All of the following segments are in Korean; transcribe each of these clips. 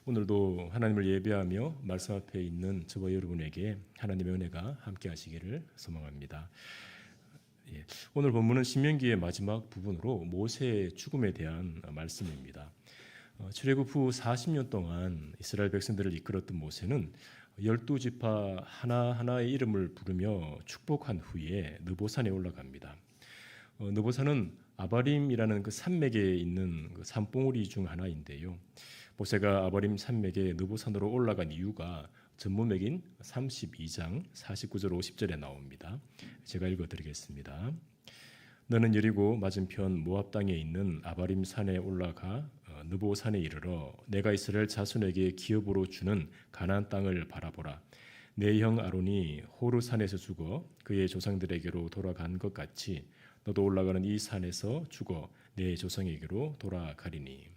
오늘도 하나님을 예배하며 말씀 앞에 있는 저와 여러분에게 하나님의 은혜가 함께 하시기를 소망합니다. 오늘 본문은 신명기의 마지막 부분으로 모세의 죽음에 대한 말씀입니다. 출애굽 후 40년 동안 이스라엘 백성들을 이끌었던 모세는 12지파 하나하나의 이름을 부르며 축복한 후에 느보산에 올라갑니다. 느보산은 아바림이라는 그 산맥에 있는 그 산봉우리 중 하나인데요. 모세가 아바림 산맥에 느보산으로 올라간 이유가 전문맥인 32장 49절 50절에 나옵니다. 제가 읽어드리겠습니다. 너는 여리고 맞은편 모압 땅에 있는 아바림 산에 올라가 느보산에 이르러 내가 이스라엘 자손에게 기업으로 주는 가나안 땅을 바라보라. 내 형 아론이 호르 산에서 죽어 그의 조상들에게로 돌아간 것 같이 너도 올라가는 이 산에서 죽어 내 조상에게로 돌아가리니.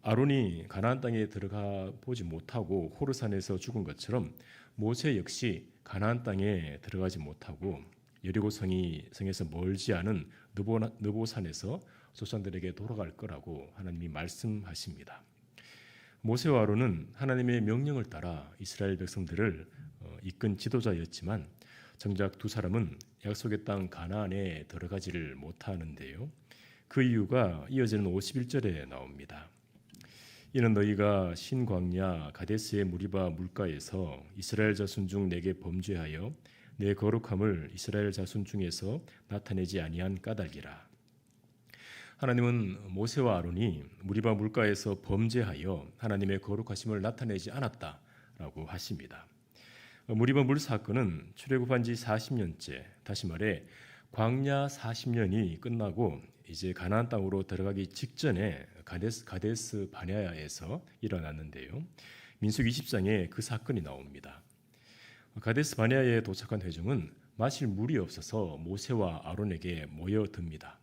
아론이 가나안 땅에 들어가 보지 못하고 호르산에서 죽은 것처럼 모세 역시 가나안 땅에 들어가지 못하고 여리고 성에서 멀지 않은 느보산에서 조상들에게 돌아갈 거라고 하나님이 말씀하십니다. 모세와 아론은 하나님의 명령을 따라 이스라엘 백성들을 이끈 지도자였지만 정작 두 사람은 약속의 땅 가나안에 들어가지를 못하는데요. 그 이유가 이어지는 51절에 나옵니다. 이는 너희가 신광야 가데스의 무리바 물가에서 이스라엘 자손 중 내게 범죄하여 내 거룩함을 이스라엘 자손 중에서 나타내지 아니한 까닭이라. 하나님은 모세와 아론이 무리바 물가에서 범죄하여 하나님의 거룩하심을 나타내지 않았다라고 하십니다. 무리바 물 사건은 출애굽한 지 40년째, 다시 말해 광야 40년이 끝나고 이제 가나안 땅으로 들어가기 직전에 가데스 바네아에서 일어났는데요. 민수기 20장에 그 사건이 나옵니다. 가데스 바네아에 도착한 회중은 마실 물이 없어서 모세와 아론에게 모여듭니다.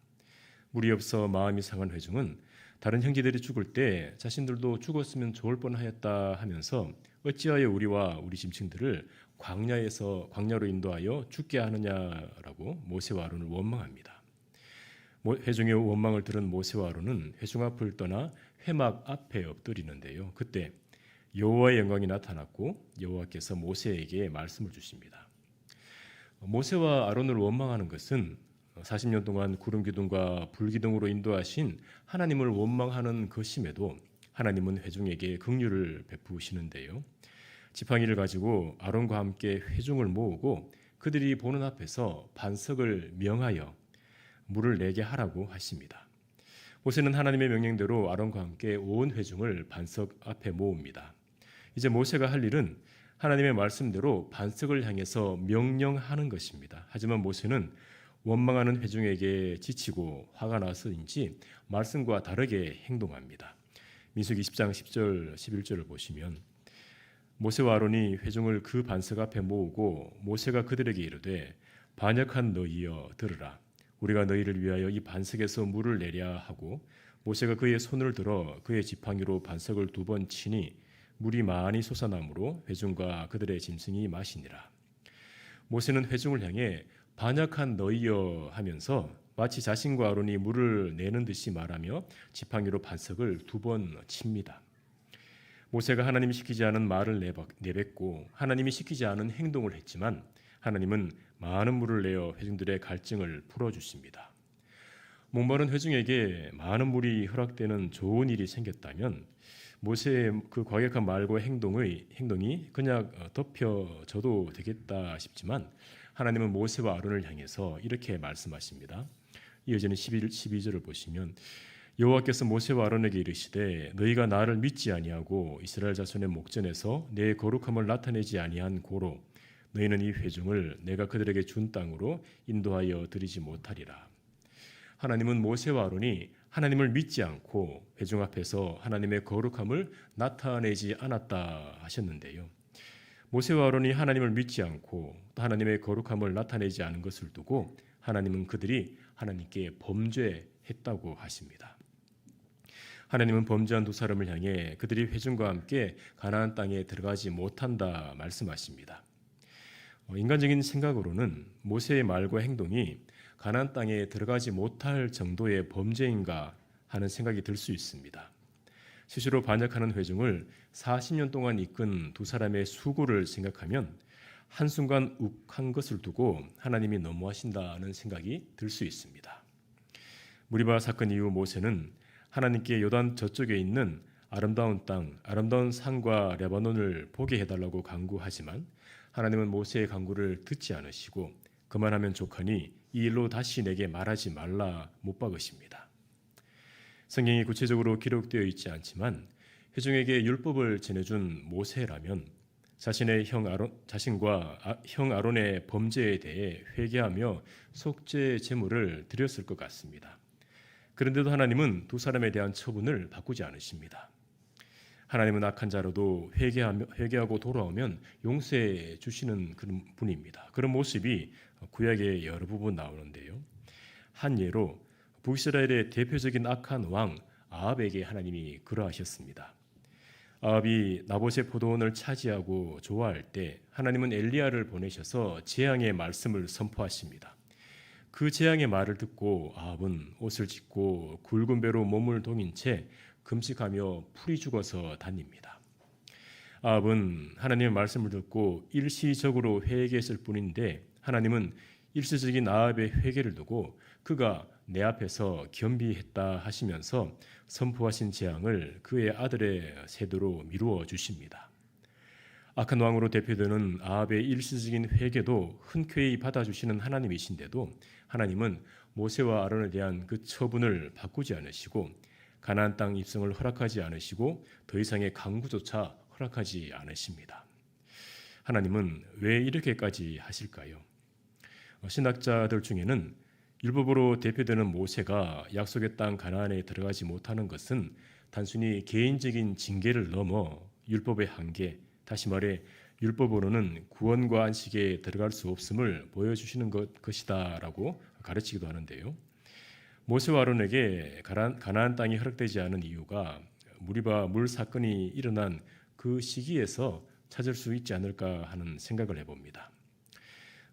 물이 없어 마음이 상한 회중은 다른 형제들이 죽을 때 자신들도 죽었으면 좋을 뻔하였다 하면서 어찌하여 우리와 우리 짐승들을 광야로 인도하여 죽게 하느냐라고 모세와 아론을 원망합니다. 회중의 원망을 들은 모세와 아론은 회중 앞을 떠나 회막 앞에 엎드리는데요. 그때 여호와의 영광이 나타났고 여호와께서 모세에게 말씀을 주십니다. 모세와 아론을 원망하는 것은 40년 동안 구름 기둥과 불 기둥으로 인도하신 하나님을 원망하는 것임에도 하나님은 회중에게 긍휼을 베푸시는데요. 지팡이를 가지고 아론과 함께 회중을 모으고 그들이 보는 앞에서 반석을 명하여 물을 내게 하라고 하십니다. 모세는 하나님의 명령대로 아론과 함께 온 회중을 반석 앞에 모읍니다. 이제 모세가 할 일은 하나님의 말씀대로 반석을 향해서 명령하는 것입니다. 하지만 모세는 원망하는 회중에게 지치고 화가 나서인지 말씀과 다르게 행동합니다. 민수기 20장 10절 11절을 보시면 모세와 아론이 회중을 그 반석 앞에 모으고 모세가 그들에게 이르되 반역한 너희여 들으라. 우리가 너희를 위하여 이 반석에서 물을 내랴 하고 모세가 그의 손을 들어 그의 지팡이로 반석을 2번 치니 물이 많이 솟아나므로 회중과 그들의 짐승이 마시니라. 모세는 회중을 향해 반역한 너희여 하면서 마치 자신과 아론이 물을 내는 듯이 말하며 지팡이로 반석을 2번 칩니다. 모세가 하나님이 시키지 않은 말을 내뱉고 하나님이 시키지 않은 행동을 했지만 하나님은 많은 물을 내어 회중들의 갈증을 풀어주십니다. 목마른 회중에게 많은 물이 허락되는 좋은 일이 생겼다면 모세의 그 과격한 말과 행동이 그냥 덮여져도 되겠다 싶지만 하나님은 모세와 아론을 향해서 이렇게 말씀하십니다. 이어지는 12절을 보시면 여호와께서 모세와 아론에게 이르시되 너희가 나를 믿지 아니하고 이스라엘 자손의 목전에서 내 거룩함을 나타내지 아니한 고로 너희는 이 회중을 내가 그들에게 준 땅으로 인도하여 드리지 못하리라. 하나님은 모세와 아론이 하나님을 믿지 않고 회중 앞에서 하나님의 거룩함을 나타내지 않았다 하셨는데요. 모세와 아론이 하나님을 믿지 않고 또 하나님의 거룩함을 나타내지 않은 것을 두고 하나님은 그들이 하나님께 범죄했다고 하십니다. 하나님은 범죄한 두 사람을 향해 그들이 회중과 함께 가나안 땅에 들어가지 못한다 말씀하십니다. 인간적인 생각으로는 모세의 말과 행동이 가나안 땅에 들어가지 못할 정도의 범죄인가 하는 생각이 들 수 있습니다. 스스로 반역하는 회중을 40년 동안 이끈 두 사람의 수고를 생각하면 한순간 욱한 것을 두고 하나님이 너무하신다는 생각이 들 수 있습니다. 무리바 사건 이후 모세는 하나님께 요단 저쪽에 있는 아름다운 땅, 아름다운 산과 레바논을 보게 해달라고 간구하지만 하나님은 모세의 간구를 듣지 않으시고 그만하면 족하니 이 일로 다시 내게 말하지 말라 못 박으십니다. 성경이 구체적으로 기록되어 있지 않지만 회중에게 율법을 전해준 모세라면 자신과 형 아론의 범죄에 대해 회개하며 속죄 제물을 드렸을 것 같습니다. 그런데도 하나님은 두 사람에 대한 처분을 바꾸지 않으십니다. 하나님은 악한 자로도 회개하고 돌아오면 용서해 주시는 그런 분입니다. 그런 모습이 구약의 여러 부분 나오는데요. 한 예로 북이스라엘의 대표적인 악한 왕 아합에게 하나님이 그러하셨습니다. 아합이 나봇의 포도원을 차지하고 좋아할 때 하나님은 엘리야를 보내셔서 재앙의 말씀을 선포하십니다. 그 재앙의 말을 듣고 아합은 옷을 찢고 굵은 배로 몸을 동인 채 금식하며 풀이 죽어서 다닙니다. 아합은 하나님의 말씀을 듣고 일시적으로 회개했을 뿐인데 하나님은 일시적인 아합의 회개를 두고 그가 내 앞에서 겸비했다 하시면서 선포하신 재앙을 그의 아들의 세대로 미루어 주십니다. 악한 왕으로 대표되는 아합의 일시적인 회개도 흔쾌히 받아주시는 하나님이신데도 하나님은 모세와 아론에 대한 그 처분을 바꾸지 않으시고 가나안 땅 입성을 허락하지 않으시고 더 이상의 강구조차 허락하지 않으십니다. 하나님은 왜 이렇게까지 하실까요? 신학자들 중에는 율법으로 대표되는 모세가 약속의 땅 가나안에 들어가지 못하는 것은 단순히 개인적인 징계를 넘어 율법의 한계, 다시 말해 율법으로는 구원과 안식에 들어갈 수 없음을 보여주시는 것이다라고 가르치기도 하는데요. 모세와 아론에게 가나안 땅이 허락되지 않은 이유가 무리바 물 사건이 일어난 그 시기에서 찾을 수 있지 않을까 하는 생각을 해봅니다.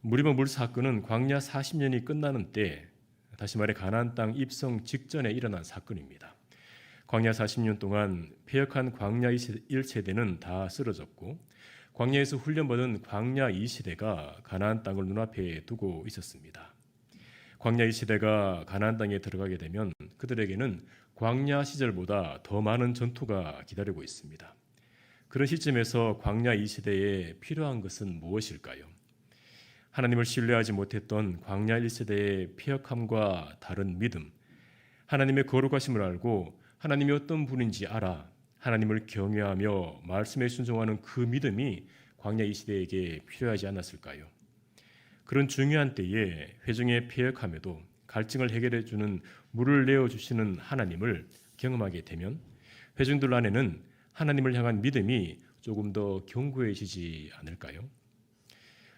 무리바 물 사건은 광야 40년이 끝나는 때, 다시 말해 가나안 땅 입성 직전에 일어난 사건입니다. 광야 40년 동안 패역한 광야 1세대는 다 쓰러졌고 광야에서 훈련받은 광야 2세대가 가나안 땅을 눈앞에 두고 있었습니다. 광야 2세대가 가나안 땅에 들어가게 되면 그들에게는 광야 시절보다 더 많은 전투가 기다리고 있습니다. 그런 시점에서 광야 2세대에 필요한 것은 무엇일까요? 하나님을 신뢰하지 못했던 광야 1세대의 패역함과 다른 믿음, 하나님의 거룩하심을 알고 하나님이 어떤 분인지 알아 하나님을 경외하며 말씀에 순종하는 그 믿음이 광야 2세대에게 필요하지 않았을까요? 그런 중요한 때에 회중의 패역함에도 갈증을 해결해 주는 물을 내어 주시는 하나님을 경험하게 되면 회중들 안에는 하나님을 향한 믿음이 조금 더 견고해지지 않을까요?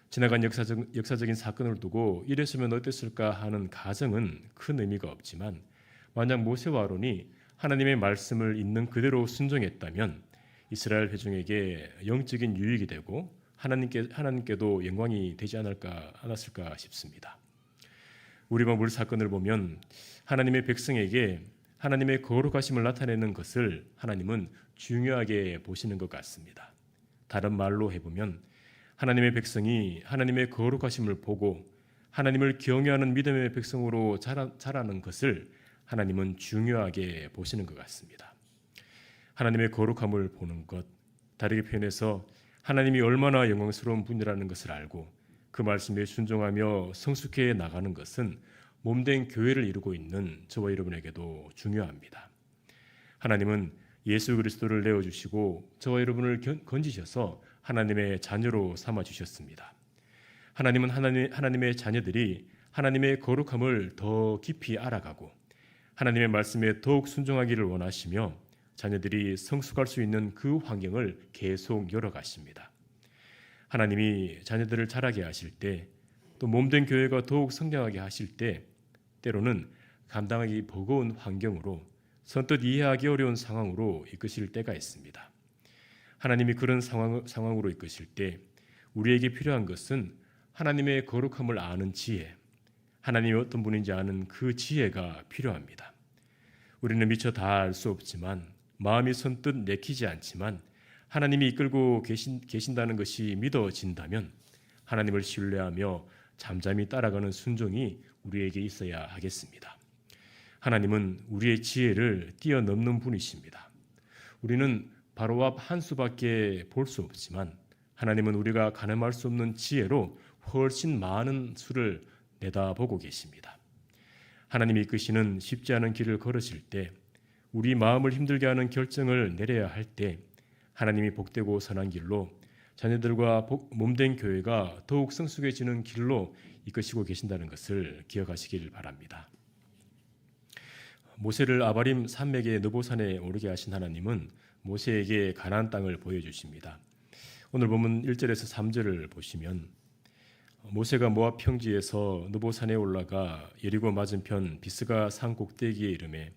지나간 역사적인 사건을 두고 이랬으면 어땠을까 하는 가정은 큰 의미가 없지만 만약 모세와 아론이 하나님의 말씀을 있는 그대로 순종했다면 이스라엘 회중에게 영적인 유익이 되고 하나님께도 영광이 되지 않았을까 싶습니다. 우리가 물 사건을 보면 하나님의 백성에게 하나님의 거룩하심을 나타내는 것을 하나님은 중요하게 보시는 것 같습니다. 다른 말로 해보면 하나님의 백성이 하나님의 거룩하심을 보고 하나님을 경외하는 믿음의 백성으로 자라는 것을 하나님은 중요하게 보시는 것 같습니다. 하나님의 거룩함을 보는 것, 다르게 표현해서 하나님이 얼마나 영광스러운 분이라는 것을 알고 그 말씀에 순종하며 성숙해 나가는 것은 몸된 교회를 이루고 있는 저와 여러분에게도 중요합니다. 하나님은 예수 그리스도를 내어주시고 저와 여러분을 건지셔서 하나님의 자녀로 삼아주셨습니다. 하나님은 하나님의 자녀들이 하나님의 거룩함을 더 깊이 알아가고 하나님의 말씀에 더욱 순종하기를 원하시며 자녀들이 성숙할 수 있는 그 환경을 계속 열어가십니다. 하나님이 자녀들을 자라게 하실 때, 또 몸된 교회가 더욱 성장하게 하실 때 때로는 감당하기 버거운 환경으로 선뜻 이해하기 어려운 상황으로 이끄실 때가 있습니다. 하나님이 그런 상황으로 이끄실 때 우리에게 필요한 것은 하나님의 거룩함을 아는 지혜, 하나님이 어떤 분인지 아는 그 지혜가 필요합니다. 우리는 미처 다 알 수 없지만 마음이 선뜻 내키지 않지만 하나님이 이끌고 계신다는 것이 믿어진다면 하나님을 신뢰하며 잠잠히 따라가는 순종이 우리에게 있어야 하겠습니다. 하나님은 우리의 지혜를 뛰어넘는 분이십니다. 우리는 바로 앞 한 수밖에 볼 수 없지만 하나님은 우리가 가늠할 수 없는 지혜로 훨씬 많은 수를 내다보고 계십니다. 하나님이 이끄시는 쉽지 않은 길을 걸으실 때, 우리 마음을 힘들게 하는 결정을 내려야 할 때 하나님이 복되고 선한 길로, 자녀들과 몸된 교회가 더욱 성숙해지는 길로 이끄시고 계신다는 것을 기억하시길 바랍니다. 모세를 아바림 산맥의 느보산에 오르게 하신 하나님은 모세에게 가나안 땅을 보여주십니다. 오늘 본문 1절에서 3절을 보시면 모세가 모압 평지에서 느보산에 올라가 여리고 맞은편 비스가 산 꼭대기에 이르매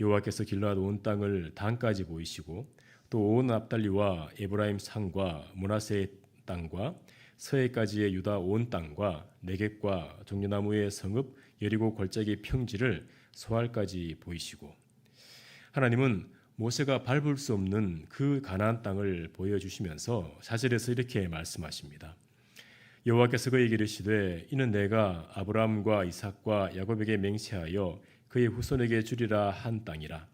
여호와께서 길르앗 온 땅을 단까지 보이시고 또 온 납달리와 에브라임 산과 므낫세의 땅과 서해까지의 유다 온 땅과 네겝과 종려나무의 성읍 여리고 골짜기 평지를 소알까지 보이시고, 하나님은 모세가 밟을 수 없는 그 가나안 땅을 보여주시면서 4절에서 이렇게 말씀하십니다. 여호와께서 그에게 이르시되 이는 내가 아브라함과 이삭과 야곱에게 맹세하여 그의 후손에게 주리라 한 땅이라.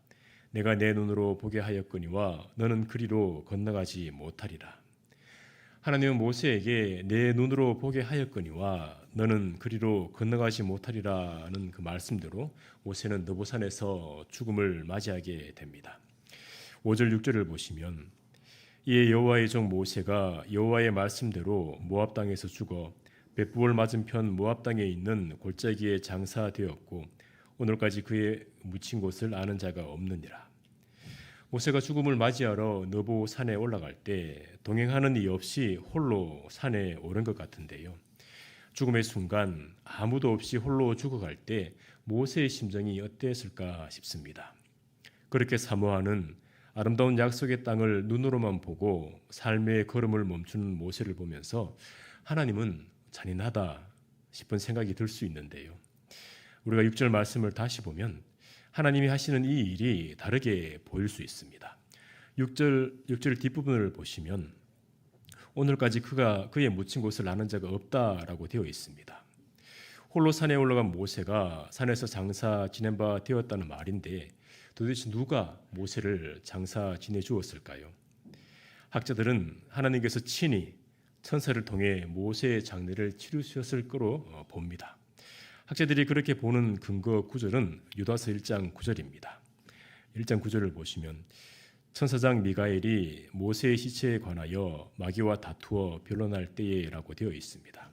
내가 내 눈으로 보게 하였거니와 너는 그리로 건너가지 못하리라. 하나님은 모세에게 내 눈으로 보게 하였거니와 너는 그리로 건너가지 못하리라는 그 말씀대로 모세는 느보산에서 죽음을 맞이하게 됩니다. 5절 6절을 보시면 이에 여호와의 종 모세가 여호와의 말씀대로 모압 땅에서 죽어 벳부올 맞은편 모압 땅에 있는 골짜기에 장사되었고 오늘까지 그의 묻힌 곳을 아는 자가 없느니라. 모세가 죽음을 맞이하러 느보 산에 올라갈 때 동행하는 이 없이 홀로 산에 오른 것 같은데요. 죽음의 순간 아무도 없이 홀로 죽어갈 때 모세의 심정이 어땠을까 싶습니다. 그렇게 사모하는 아름다운 약속의 땅을 눈으로만 보고 삶의 걸음을 멈추는 모세를 보면서 하나님은 잔인하다 싶은 생각이 들 수 있는데요. 우리가 6절 말씀을 다시 보면 하나님이 하시는 이 일이 다르게 보일 수 있습니다. 6절 뒷부분을 보시면 오늘까지 그가 그의 묻힌 곳을 아는 자가 없다라고 되어 있습니다. 홀로 산에 올라간 모세가 산에서 장사 지낸 바 되었다는 말인데 도대체 누가 모세를 장사 지내 주었을까요? 학자들은 하나님께서 친히 천사를 통해 모세의 장례를 치르셨을 거로 봅니다. 학자들이 그렇게 보는 근거 구절은 유다서 1장 9절입니다. 1장 9절을 보시면 천사장 미가엘이 모세의 시체에 관하여 마귀와 다투어 변론할 때에라고 되어 있습니다.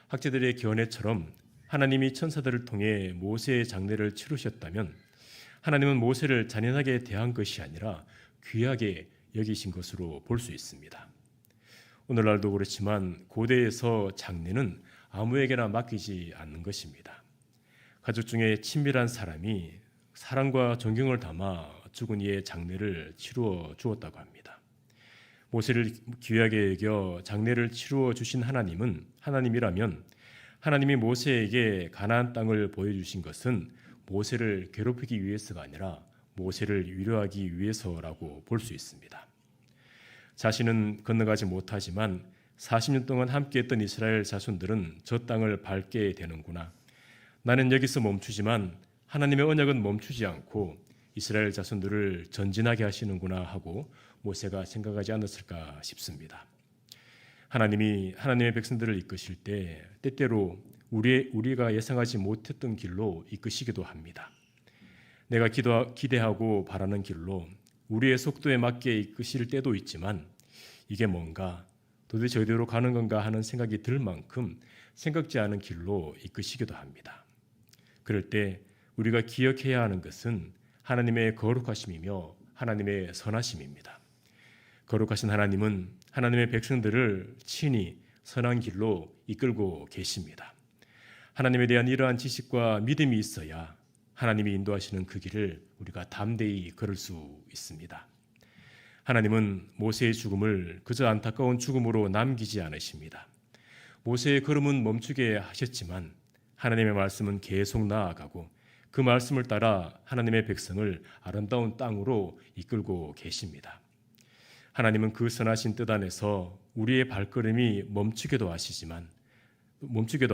학자들의 견해처럼 하나님이 천사들을 통해 모세의 장례를 치르셨다면 하나님은 모세를 잔인하게 대한 것이 아니라 귀하게 여기신 것으로 볼 수 있습니다. 오늘날도 그렇지만 고대에서 장례는 아무에게나 맡기지 않는 것입니다. 가족 중에 친밀한 사람이 사랑과 존경을 담아 죽은 이의 장례를 치루어 주었다고 합니다. 모세를 귀하게 여겨 장례를 치루어 주신 하나님이라면 하나님이 모세에게 가나안 땅을 보여주신 것은 모세를 괴롭히기 위해서가 아니라 모세를 위로하기 위해서라고 볼 수 있습니다. 자신은 건너가지 못하지만 40년 동안 함께했던 이스라엘 자손들은 저 땅을 밟게 되는구나. 나는 여기서 멈추지만 하나님의 언약은 멈추지 않고 이스라엘 자손들을 전진하게 하시는구나 하고 모세가 생각하지 않았을까 싶습니다. 하나님이 하나님의 백성들을 이끄실 때 때때로 우리가 예상하지 못했던 길로 이끄시기도 합니다. 내가 기대하고 바라는 길로 우리의 속도에 맞게 이끄실 때도 있지만 이게 뭔가 도대체 어디로 가는 건가 하는 생각이 들 만큼 생각지 않은 길로 이끄시기도 합니다. 그럴 때 우리가 기억해야 하는 것은 하나님의 거룩하심이며 하나님의 선하심입니다. 거룩하신 하나님은 하나님의 백성들을 친히 선한 길로 이끌고 계십니다. 하나님에 대한 이러한 지식과 믿음이 있어야 하나님이 인도하시는 그 길을 우리가 담대히 걸을 수 있습니다. 하나님은 모세의 죽음을 그저 안타까운 죽음으로 남기지 않으십니다. 모세의 걸음은 멈추게 하셨지만 하나님의 말씀은 계속 나아가고 그 말씀을 따라 하나님의 백성을 아름다운 땅으로 이끌고 계십니다. 하나님은 그 선하신 뜻 안에서 우리의 발걸음이 멈추게도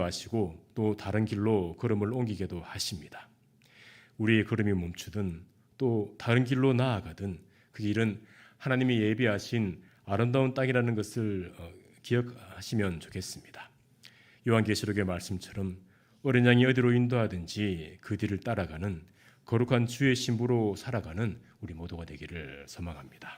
하시고 또 다른 길로 걸음을 옮기게도 하십니다. 우리의 걸음이 멈추든 또 다른 길로 나아가든 그 길은 하나님이 예비하신 아름다운 땅이라는 것을 기억하시면 좋겠습니다. 요한계시록의 말씀처럼 어린 양이 어디로 인도하든지 그 뒤를 따라가는 거룩한 주의 신부로 살아가는 우리 모두가 되기를 소망합니다.